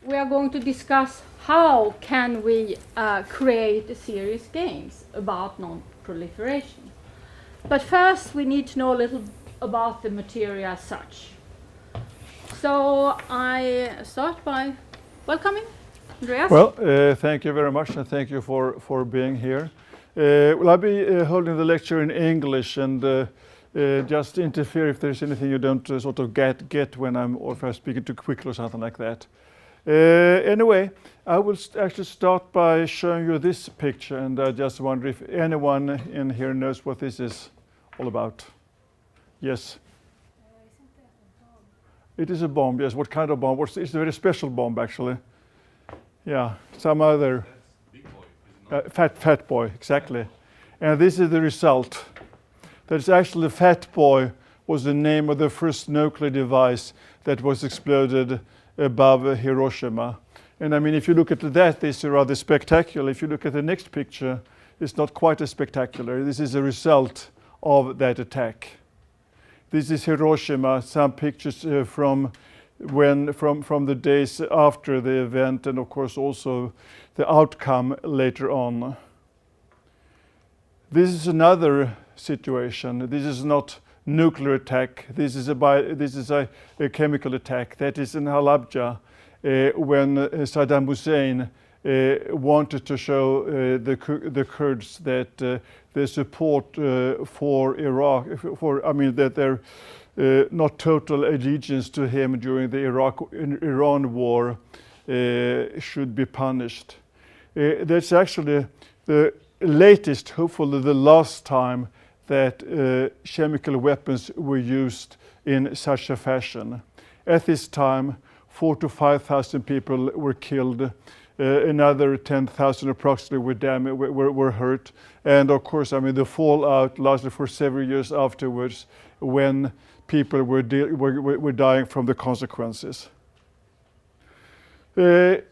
we are going to discuss how can we create serious games about non-proliferation. But first we need to know a little about the material as such. So I start by welcoming Andreas. Well, thank you very much, and thank you for being here. Well, I'll be holding the lecture in English, and just interfere if there's anything you don't sort of get when or if I'm speaking too quickly or something like that. Anyway, I will actually start by showing you this picture, and I just wonder if anyone in here knows what this is all about. Yes? Isn't that a bomb? It is a bomb, yes. What kind of bomb? It's a very special bomb, actually. Yeah, some other... Big boy, is it not? Fat boy, exactly. And this is the result. That's actually Fat Boy was the name of the first nuclear device that was exploded above Hiroshima. And I mean, if you look at that, this is rather spectacular. If you look at the next picture, it's not quite as spectacular. This is a result of that attack. This is Hiroshima, some pictures from the days after the event, and of course also the outcome later on. This is another situation. This is not nuclear attack. This is a chemical attack. That is in Halabja, when Saddam Hussein wanted to show the Kurds that their support for Iraq, that their not total allegiance to him during the Iran war should be punished. That's actually the latest, hopefully the last time that chemical weapons were used in such a fashion. At this time, 4,000 to 5,000 people were killed. Another 10,000 approximately were hurt. And of course, I mean, the fallout lasted for several years afterwards when people were dying from the consequences. The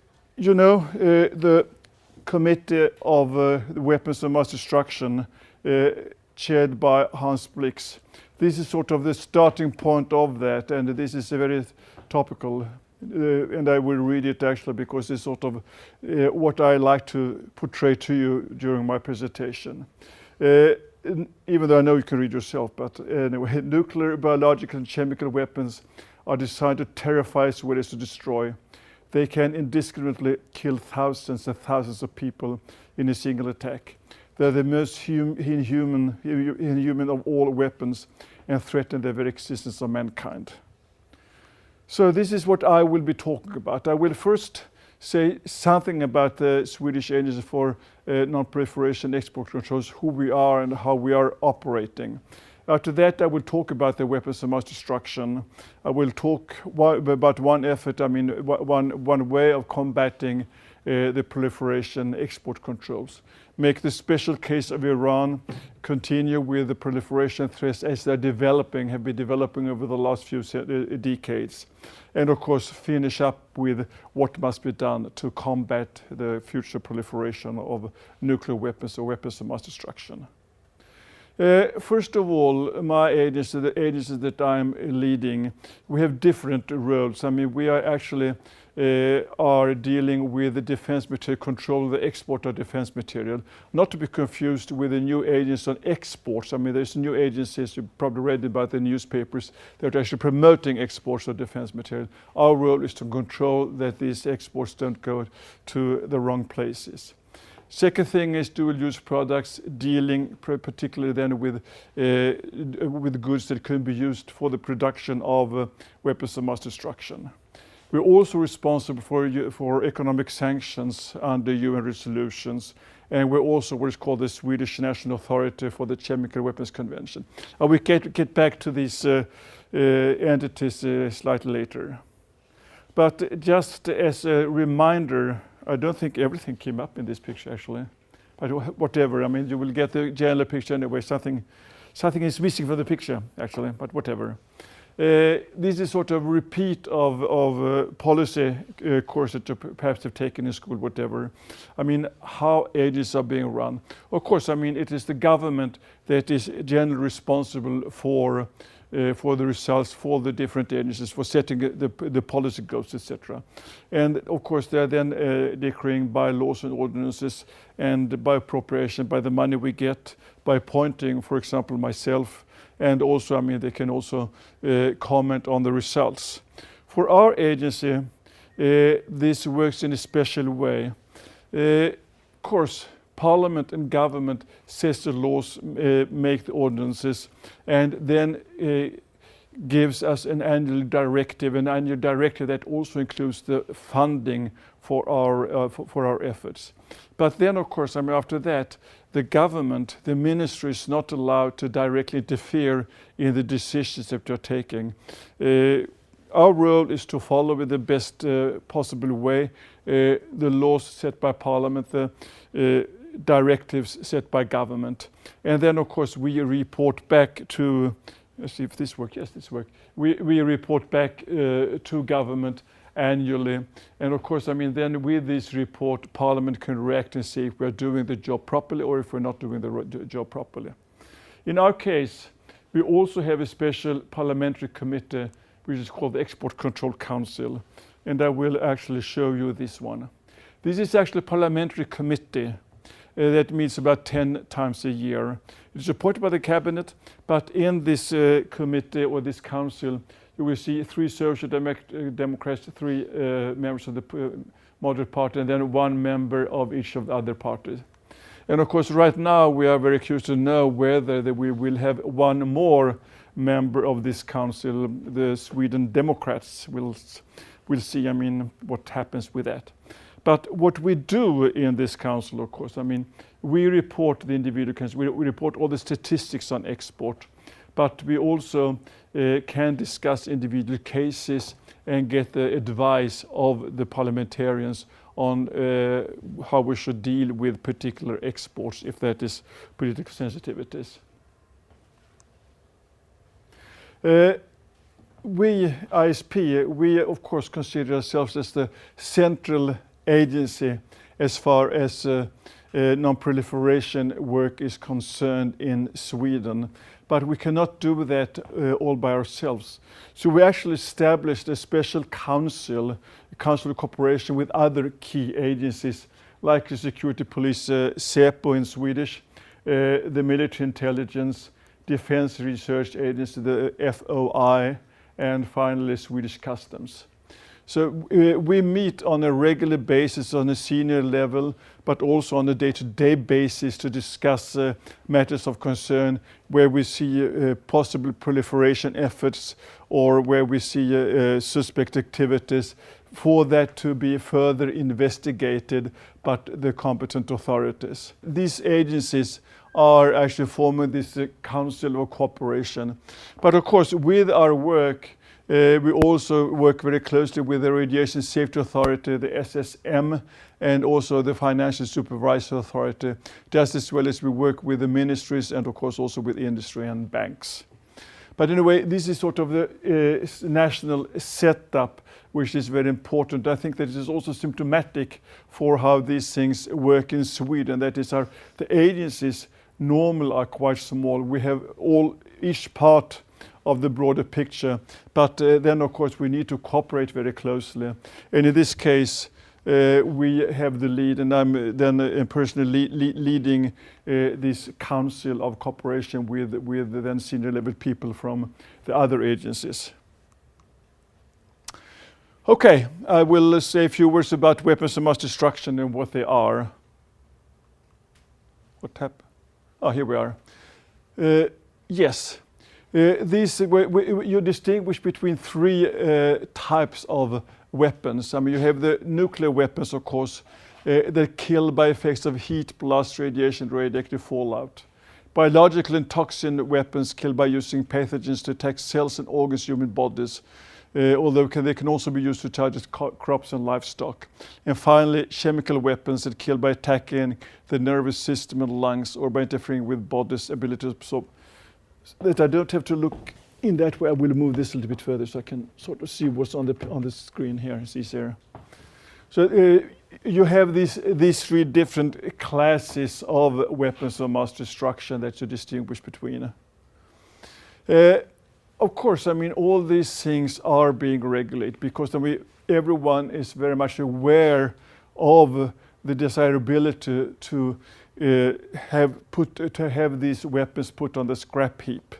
Committee of Weapons of Mass Destruction, chaired by Hans Blix. This is sort of the starting point of that, and this is a very topical, and I will read it actually because it's sort of what I like to portray to you during my presentation. Even though I know you can read yourself, but anyway, nuclear, biological, and chemical weapons are designed to terrify as well as to destroy. They can indiscriminately kill thousands and thousands of people in a single attack. They're the most inhuman of all weapons and threaten the very existence of mankind. So this is what I will be talking about. I will first say something about the Swedish Agency for Non-Proliferation and Export Controls, who we are and how we are operating. After that, I will talk about the weapons of mass destruction. I will talk about one effort, one way of combating the proliferation export controls. Make the special case of Iran, continue with the proliferation threats as they're have been developing over the last few decades. And of course, finish up with what must be done to combat the future proliferation of nuclear weapons or weapons of mass destruction. First of all, my agency, the agency that I'm leading, we have different roles. I mean, we are actually are dealing with the defense material, control of the export of defense material, not to be confused with the new agency on exports. I mean, there's new agencies, you probably read about the newspapers, that are actually promoting exports of defense material. Our role is to control that these exports don't go to the wrong places. Second thing is dual-use products, dealing particularly then with goods that can be used for the production of weapons of mass destruction. We're also responsible for economic sanctions under UN resolutions, and we're also what is called the Swedish National Authority for the Chemical Weapons Convention. I will get back to these entities slightly later. But just as a reminder, I don't think everything came up in this picture actually, but whatever. I mean, you will get the general picture anyway. Something is missing from the picture actually, but whatever. This is sort of a repeat of policy courses that you perhaps have taken in school, whatever. I mean, how agencies are being run. Of course, I mean, it is the government that is generally responsible for for the results for the different agencies, for setting the policy goals, etc. And of course they are then decreeing by laws and ordinances and by appropriation, by the money we get, by appointing, for example, myself, and also, I mean, they can also comment on the results. For our agency, this works in a special way. Of course, Parliament and government sets the laws, make the ordinances, and then gives us an annual directive that also includes the funding for our efforts. But then, of course, I mean, after that, the government, the ministry is not allowed to directly interfere in the decisions that they're taking. Our role is to follow in the best possible way the laws set by Parliament, the directives set by government. And then, of course, we report back to, let's see if this works, yes, this works. We report back to government annually. And of course, I mean, then with this report, Parliament can react and see if we're doing the job properly or if we're not doing the job properly. In our case, we also have a special parliamentary committee, which is called the Export Control Council. And I will actually show you this one. This is actually a parliamentary committee that meets about 10 times a year. It's appointed by the cabinet, but in this committee or this council, you will see 3 Social Democrats, 3 members of the moderate party, and then 1 member of each of the other parties. And of course, right now we are very curious to know whether we will have 1 more member of this council. The Sweden Democrats will see, I mean, what happens with that. But what we do in this council, of course, I mean, we report the individual countries, we report all the statistics on export, but we also can discuss individual cases and get the advice of the parliamentarians on how we should deal with particular exports, if that is political sensitivities. We, ISP, we of course consider ourselves as the central agency as far as non-proliferation work is concerned in Sweden. But we cannot do that all by ourselves. So we actually established a special council, a council of cooperation with other key agencies like the security police, SÄPO in Swedish, the military intelligence, defense research agency, the FOI, and finally Swedish Customs. So we meet on a regular basis on a senior level, but also on a day-to-day basis to discuss matters of concern where we see possible proliferation efforts or where we see suspect activities, for that to be further investigated by the competent authorities. These agencies are actually forming this council of cooperation. But of course, with our work, we also work very closely with the Radiation Safety Authority, the SSM, and also the Financial Supervisory Authority, just as well as we work with the ministries and of course also with industry and banks. But in a way, this is sort of the national setup, which is very important. I think that it is also symptomatic for how these things work in Sweden. That is, the agencies normally are quite small. We have each part of the broader picture, but then of course we need to cooperate very closely. And in this case, we have the lead, and I'm then personally leading this council of cooperation with the then senior level people from the other agencies. Okay, I will say a few words about weapons of mass destruction and what they are. What happened? Oh, here we are. Yes. You distinguish between 3 types of weapons. I mean, you have the nuclear weapons, of course, that kill by effects of heat, blast, radiation, radioactive fallout. Biological and toxin weapons kill by using pathogens to attack cells and organs in human bodies, although they can also be used to target crops and livestock. And finally, chemical weapons that kill by attacking the nervous system and lungs or by interfering with body's ability to absorb. That I don't have to look in that way. I will move this a little bit further so I can sort of see what's on the screen here. It's easier. So you have these 3 different classes of weapons of mass destruction that you distinguish between. of course, I mean, all these things are being regulated because everyone is very much aware of the desirability to have these weapons put on the scrap heap.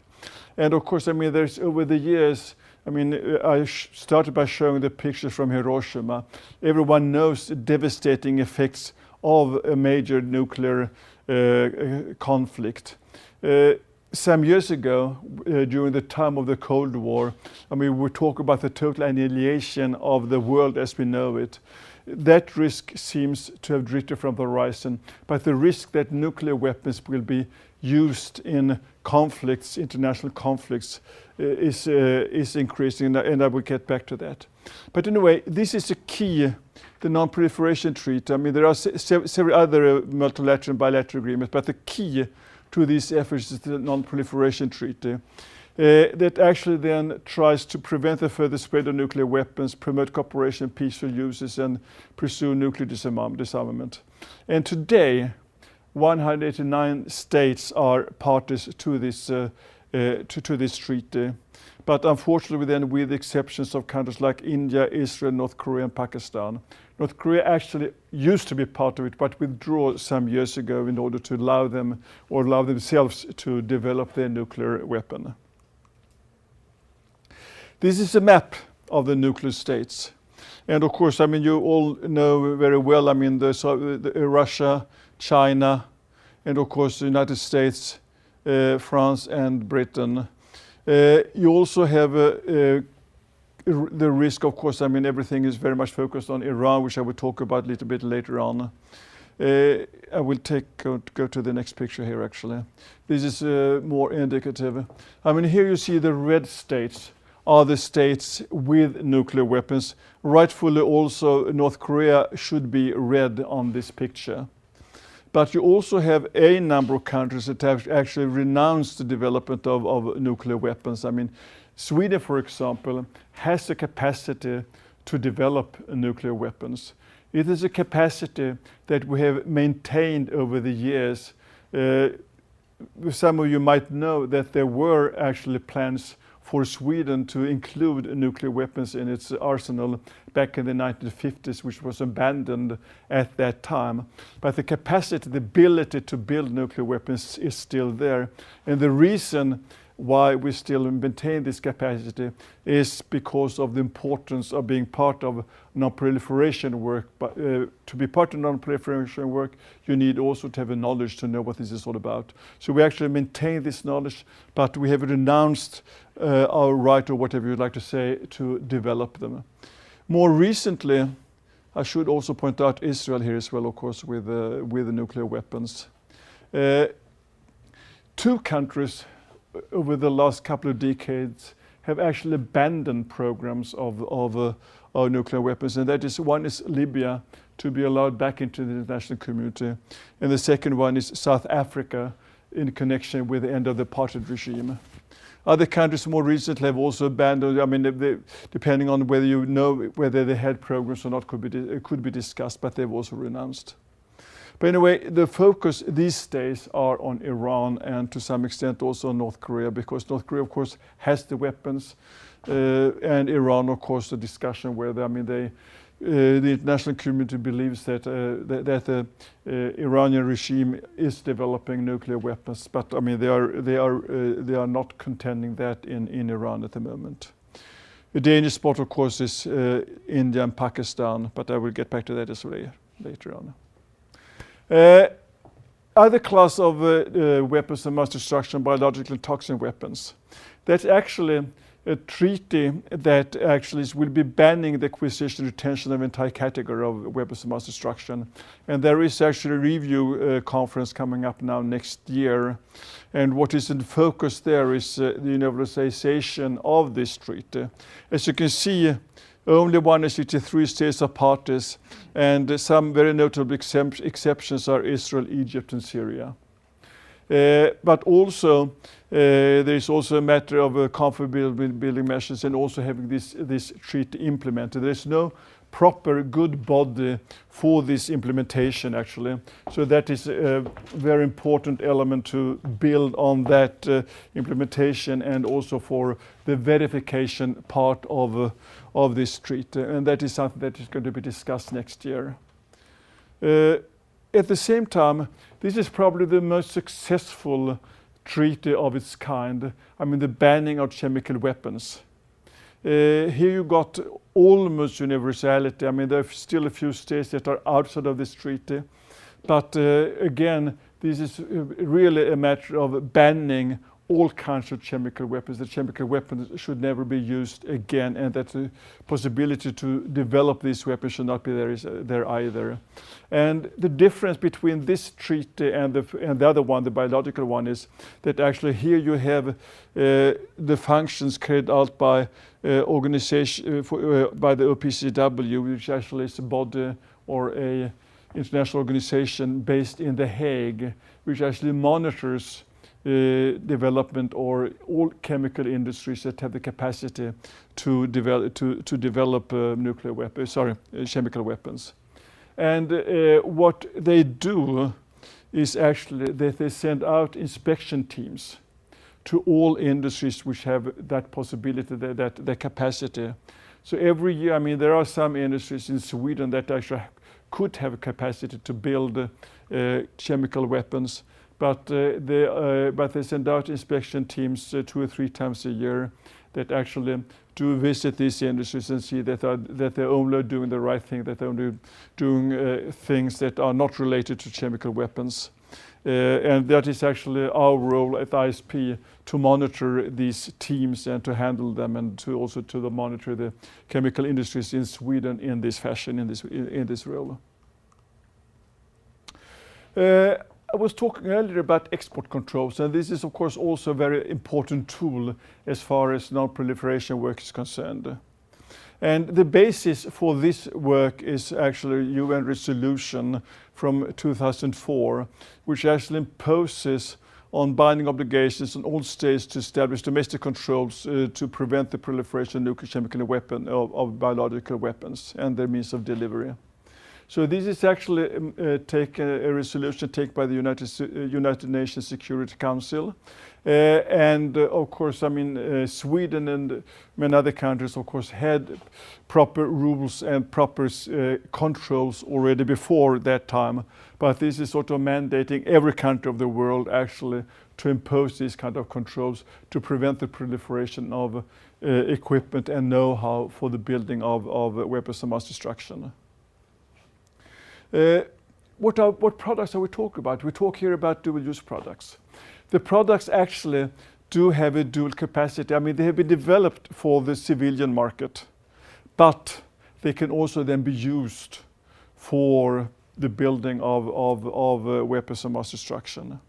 And of course, I mean, there's over the years, I mean, I started by showing the pictures from Hiroshima. Everyone knows the devastating effects of a major nuclear conflict. Some years ago, during the time of the Cold War, I mean, we talk about the total annihilation of the world as we know it. That risk seems to have drifted from the horizon, but the risk that nuclear weapons will be used in conflicts, international conflicts, is increasing, and I will get back to that. But anyway, this is a key, the Non-Proliferation Treaty. I mean, there are several other multilateral and bilateral agreements, but the key to these efforts is the Non-Proliferation Treaty. That actually then tries to prevent the further spread of nuclear weapons, promote cooperation, peaceful uses, and pursue nuclear disarmament. And today, 189 states are parties to this treaty. But unfortunately, then with the exceptions of countries like India, Israel, North Korea, and Pakistan. North Korea actually used to be part of it, but withdrew some years ago in order to allow them or allow themselves to develop their nuclear weapon. This is a map of the nuclear states. And of course, I mean, you all know very well, I mean, Russia, China, and of course, the United States, France, and Britain. You also have the risk, of course, I mean, everything is very much focused on Iran, which I will talk about a little bit later on. I will go to the next picture here, actually. This is more indicative. I mean, here you see the red states are the states with nuclear weapons. Rightfully also, North Korea should be red on this picture. But you also have a number of countries that have actually renounced the development of nuclear weapons. I mean, Sweden, for example, has the capacity to develop nuclear weapons. It is a capacity that we have maintained over the years. Some of you might know that there were actually plans for Sweden to include nuclear weapons in its arsenal back in the 1950s, which was abandoned at that time. But the capacity, the ability to build nuclear weapons is still there. And the reason why we still maintain this capacity is because of the importance of being part of non-proliferation work. But to be part of non-proliferation work, you need also to have a knowledge to know what this is all about. So we actually maintain this knowledge, but we have renounced our right, or whatever you'd like to say, to develop them. More recently, I should also point out Israel here as well, of course, with the nuclear weapons. Two countries over the last couple of decades have actually abandoned programs of nuclear weapons, and that is, one is Libya, to be allowed back into the international community, and the second one is South Africa, in connection with the end of the apartheid regime. Other countries more recently have also abandoned, I mean, depending on whether you know whether they had programs or not could be discussed, but they've also renounced. But anyway, the focus these days are on Iran and to some extent also on North Korea, because North Korea, of course, has the weapons, and Iran, of course, the discussion where I mean, the international community believes that the Iranian regime is developing nuclear weapons, but I mean they are not contending that in Iran at the moment. The Danish spot, of course, is India and Pakistan, but I will get back to that as well later on. Other class of weapons of mass destruction, biological and toxin weapons. That's actually a treaty that actually will be banning the acquisition and retention of an entire category of weapons of mass destruction. And there is actually a review conference coming up now next year. And what is in focus there is the universalization of this treaty. As you can see, only 163 states are parties, and some very notable exceptions are Israel, Egypt, and Syria. But also, there is also a matter of comfortable building measures and also having this treaty implemented. There's no proper good body for this implementation, actually. So that is a very important element to build on that implementation and also for the verification part of this treaty. And that is something that is going to be discussed next year. At the same time, this is probably the most successful treaty of its kind. I mean, the banning of chemical weapons. Here you got almost universality. I mean, there are still a few states that are outside of this treaty. But again, this is really a matter of banning all kinds of chemical weapons. The chemical weapons should never be used again, and that the possibility to develop these weapons should not be there either. And the difference between this treaty and the other one, the biological one, is that actually here you have the functions carried out by organization by the OPCW, which actually is a body or a international organization based in The Hague, which actually monitors development or all chemical industries that have the capacity to develop nuclear weapons, chemical weapons. And what they do is actually that they send out inspection teams to all industries which have that possibility, that capacity. So every year, I mean, there are some industries in Sweden that actually could have a capacity to build chemical weapons, but they send out inspection teams 2 or 3 times a year that actually do visit these industries and see that they're only doing the right thing, that they're only doing things that are not related to chemical weapons. And that is actually our role at ISP, to monitor these teams and to handle them, and to also monitor the chemical industries in Sweden in this fashion, in this role. I was talking earlier about export controls, and this is of course also a very important tool as far as non-proliferation work is concerned. And the basis for this work is actually a UN resolution from 2004, which actually imposes on binding obligations on all states to establish domestic controls to prevent the proliferation of nuclear, chemical weapons, of biological weapons and their means of delivery. So this is actually a resolution taken by the United Nations Security Council. And of course, I mean, Sweden and many other countries, of course, had proper rules and proper controls already before that time. But this is sort of mandating every country of the world actually to impose these kind of controls to prevent the proliferation of equipment and know-how for the building of weapons of mass destruction. What products are we talking about? We talk here about dual-use products. The products actually do have a dual capacity. I mean, they have been developed for the civilian market, but they can also then be used for the building of weapons of mass destruction.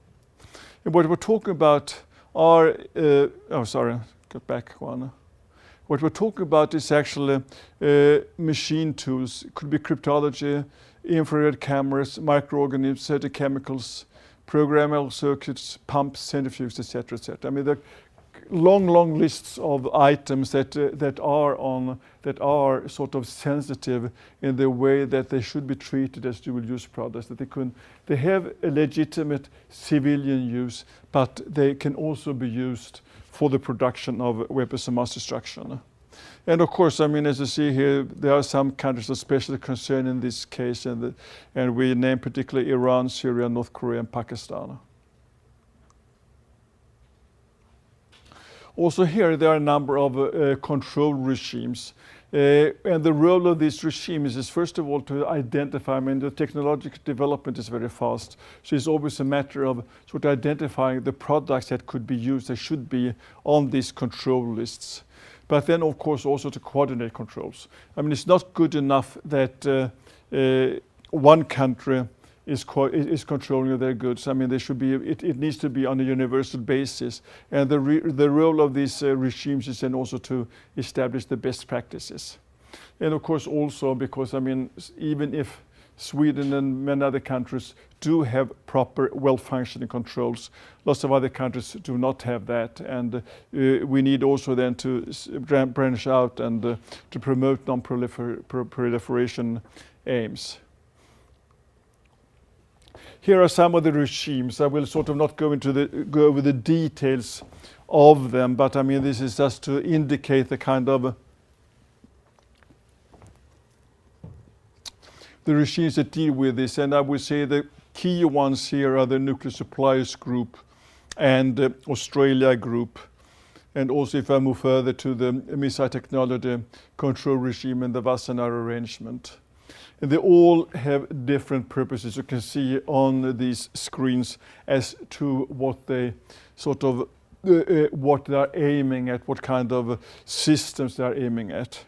And what we're talking about are, got back one. What we're talking about is actually machine tools. It could be cryptology, infrared cameras, microorganisms, certain chemicals, programmable circuits, pumps, centrifuges, etc., etc. I mean, there are long lists of items that are sort of sensitive in the way that they should be treated as dual-use products. That they have a legitimate civilian use, but they can also be used for the production of weapons of mass destruction. And of course, I mean, as you see here, there are some countries of special concern in this case, and we name particularly Iran, Syria, North Korea, and Pakistan. Also here, there are a number of control regimes. And the role of these regimes is, first of all, to identify. I mean, the technological development is very fast. So it's always a matter of sort of identifying the products that could be used, that should be on these control lists. But then, of course, also to coordinate controls. I mean, it's not good enough that one country is controlling their goods. I mean, they should be. It needs to be on a universal basis. And the role of these regimes is then also to establish the best practices. And of course, also because, I mean, even if Sweden and many other countries do have proper, well-functioning controls. Lots of other countries do not have that, and we need also then to branch out and to promote non-proliferation aims. Here are some of the regimes. I will sort of not go over the details of them, but I mean this is just to indicate the kind of the regimes that deal with this, and I would say the key ones here are the Nuclear Suppliers Group and Australia Group, and also if I move further to the Missile Technology Control Regime and the Wassenaar Arrangement. And they all have different purposes. You can see on these screens as to what they sort of what they are aiming at, what kind of systems they are aiming at.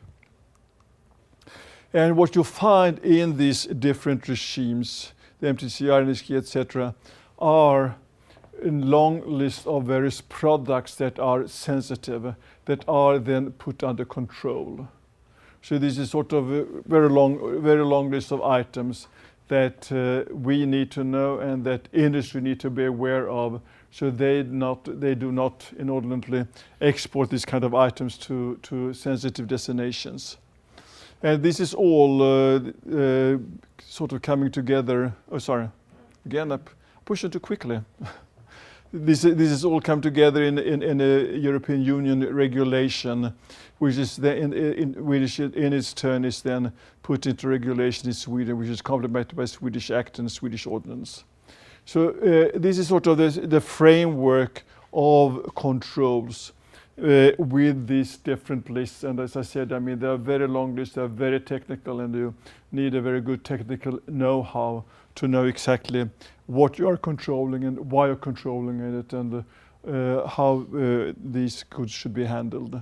And what you find in these different regimes, the MTCR, NSG, etc., are a long list of various products that are sensitive, that are then put under control. So this is sort of a very long list of items that we need to know and that industry need to be aware of, so they do not inordinately export these kind of items to sensitive destinations. And this is all sort of coming together. Oh, sorry. Again, I pushed it too quickly. This is all come together in a European Union regulation, which is which in its turn is then put into regulation in Sweden, which is complemented by Swedish Act and Swedish Ordinance. So this is sort of the framework of controls with these different lists. And as I said, I mean, they are very long lists, they are very technical, and you need a very good technical know-how to know exactly what you are controlling and why you're controlling it, and how these goods should be handled.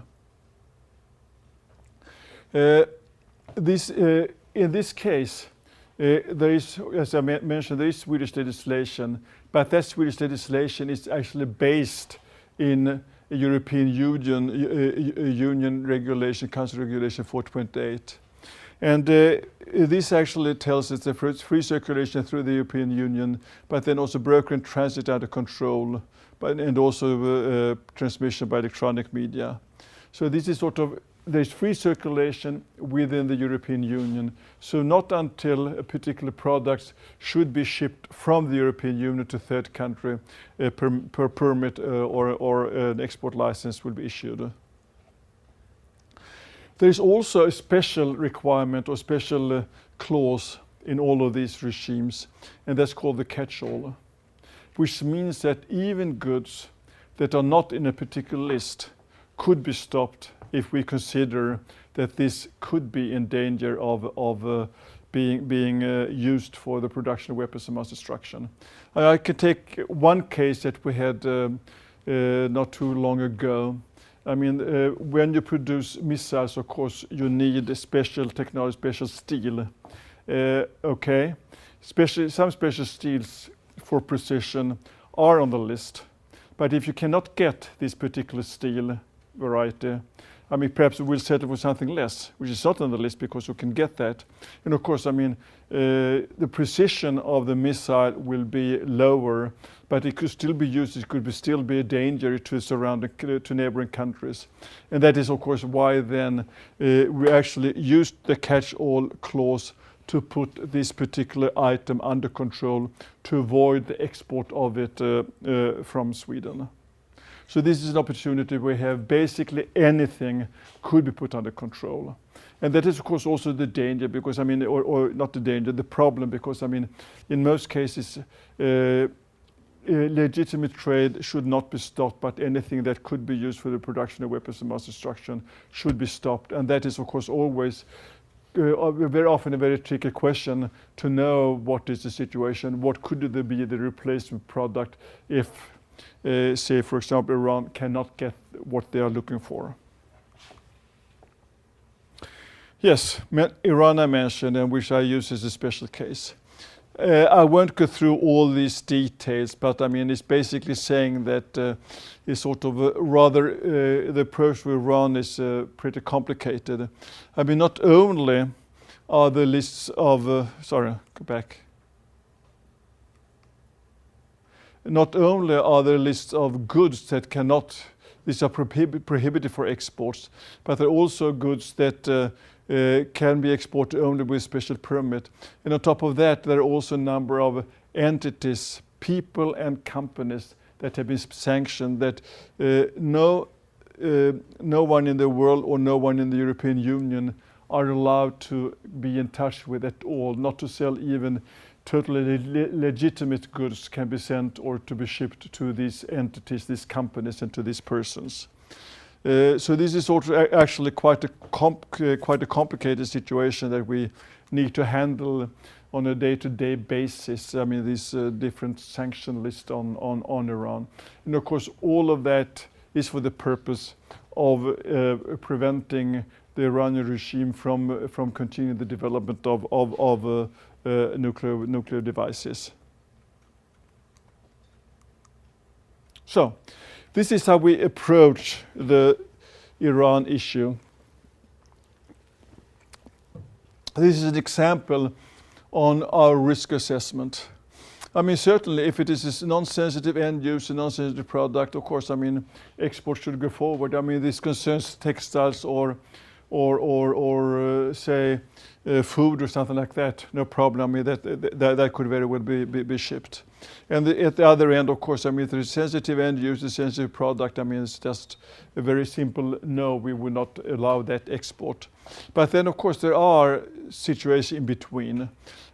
In this case, there is, as I mentioned, there is Swedish legislation, but that Swedish legislation is actually based in a European Union regulation, Council Regulation 428. And this actually tells us the free circulation through the European Union, but then also broker and transit under control, and also transmission by electronic media. So this is sort of, there's free circulation within the European Union. So not until a particular product should be shipped from the European Union to third country, per permit or an export license will be issued. There is also a special requirement or special clause in all of these regimes, and that's called the catch-all, which means that even goods that are not in a particular list could be stopped if we consider that this could be in danger of being used for the production of weapons of mass destruction. I can take one case that we had not too long ago. I mean, when you produce missiles, of course, you need a special technology, special steel. Okay, some special steels for precision are on the list, but if you cannot get this particular steel variety, I mean, perhaps we'll settle for something less, which is not on the list because you can get that. And of course, I mean, the precision of the missile will be lower, but it could still be used. It could still be a danger to to neighboring countries. And that is, of course, why then we actually used the catch-all clause to put this particular item under control to avoid the export of it from Sweden. So this is an opportunity where we have basically anything could be put under control. And that is, of course, also the danger, because, I mean, or not the danger, the problem, because, I mean, in most cases, legitimate trade should not be stopped, but anything that could be used for the production of weapons of mass destruction should be stopped. And that is, of course, always very often a very tricky question to know what is the situation, what could be the replacement product if say, for example, Iran cannot get what they are looking for. Yes, Iran I mentioned, and which I use as a special case. I won't go through all these details, but I mean, it's basically saying that it's sort of the approach with Iran is pretty complicated. I mean, not only are the lists of, sorry, go back. Not only are there lists of goods that cannot, these are prohibited for exports, but there are also goods that can be exported only with special permit. And on top of that, there are also a number of entities, people and companies that have been sanctioned that no one in the world or no one in the European Union are allowed to be in touch with at all, not to sell even totally legitimate goods can be sent or to be shipped to these entities, these companies, and to these persons. So this is also actually quite a complicated situation that we need to handle on a day-to-day basis. I mean, these different sanction lists on Iran. And of course, all of that is for the purpose of preventing the Iranian regime from continuing the development of nuclear devices. So, this is how we approach the Iran issue. This is an example on our risk assessment. I mean, certainly if it is a non-sensitive end use, a non-sensitive product, of course, I mean, export should go forward. I mean, this concerns textiles or say food or something like that, no problem. I mean, that could very well be shipped. And at the other end, of course, I mean, if there's a sensitive end use, a sensitive product, I mean, it's just a very simple no, we will not allow that export. But then, of course, there are situations in between.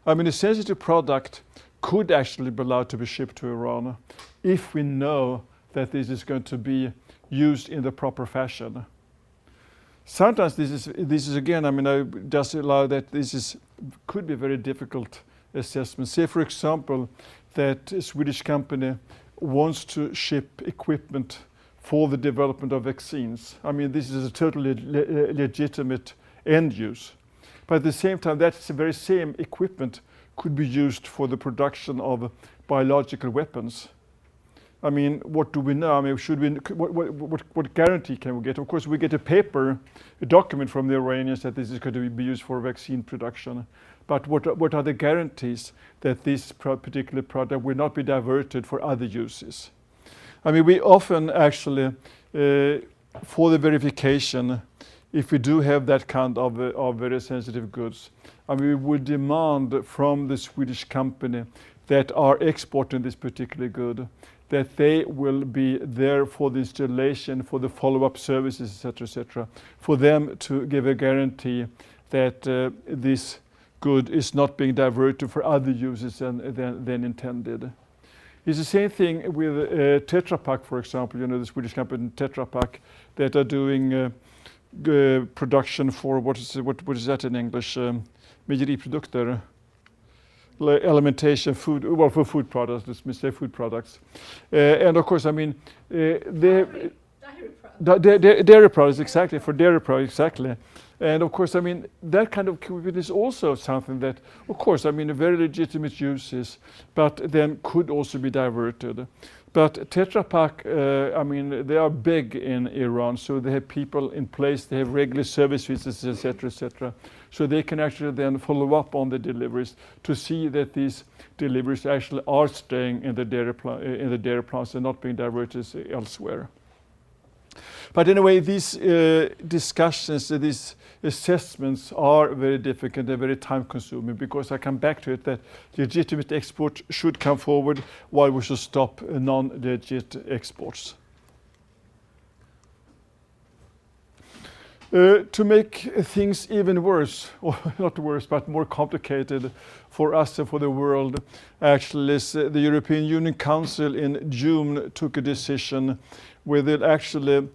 I mean, a sensitive product could actually be allowed to be shipped to Iran if we know that this is going to be used in the proper fashion. Sometimes this is again, I mean, I just allow that could be very difficult assessment. Say, for example, that a Swedish company wants to ship equipment for the development of vaccines. I mean, this is a totally legitimate end use. But at the same time, that's the very same equipment could be used for the production of biological weapons. I mean, what do we know? I mean, what guarantee can we get? Of course, we get a document from the Iranians that this is going to be used for vaccine production. But what are the guarantees that this particular product will not be diverted for other uses? I mean, we often actually, for the verification, if we do have that kind of very sensitive goods, I mean, we would demand from the Swedish company that are exporting this particular good that they will be there for the installation, for the follow-up services, etc., for them to give a guarantee that this good is not being diverted for other uses than intended. It's the same thing with Tetra Pak, for example, you know, the Swedish company Tetra Pak that are doing production for, what is that in English? Mejeriprodukter. Alimentation, food, well, for food products, let's say food products. And of course, I mean, dairy products, exactly, for dairy products, exactly. And of course, I mean, that kind of equipment is also something that, of course, I mean, a very legitimate uses, but then could also be diverted. But Tetra Pak, I mean, they are big in Iran, so they have people in place, they have regular service visits, etc. So they can actually then follow up on the deliveries to see that these deliveries actually are staying in the dairy plants and not being diverted elsewhere. But anyway, these discussions, these assessments are very difficult and very time-consuming, because I come back to it that legitimate export should come forward while we should stop non-legit exports. To make things even worse, or not worse, but more complicated for us and for the world, actually, the European Union Council in June took a decision where they actually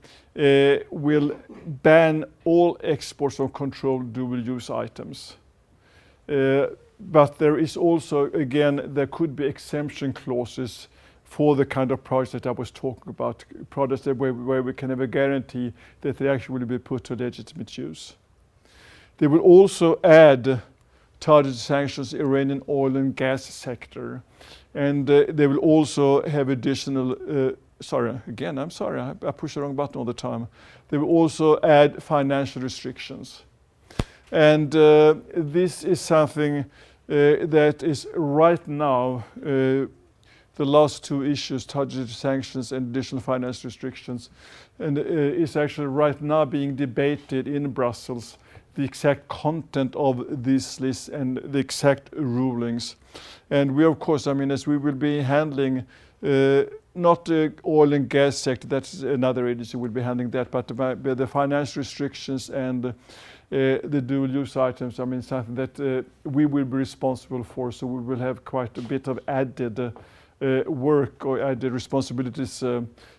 will ban all exports of controlled dual-use items. But there is also, again, there could be exemption clauses for the kind of products that I was talking about, products that where we can have a guarantee that they actually will be put to legitimate use. They will also add targeted sanctions Iranian oil and gas sector, and they will also have additional I'm sorry, I push the wrong button all the time. They will also add financial restrictions. And this is something that is right now, the last two issues, targeted sanctions and additional finance restrictions, and is actually right now being debated in Brussels, the exact content of this list and the exact rulings. And we, of course, I mean, as we will be handling not the oil and gas sector, that's another agency will be handling that, but the finance restrictions and the dual use items, I mean, something that we will be responsible for, so we will have quite a bit of added work or added responsibilities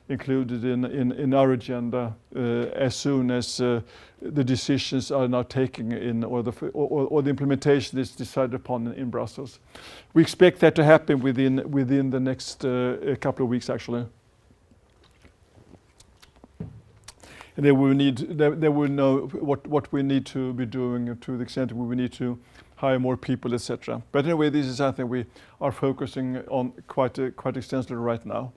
included in our agenda as soon as the decisions are now taken in, or the implementation is decided upon in Brussels. We expect that to happen within the next couple of weeks, actually. And they will know what we need to be doing, to the extent we will need to hire more people, etc. But anyway, this is something we are focusing on quite extensively right now.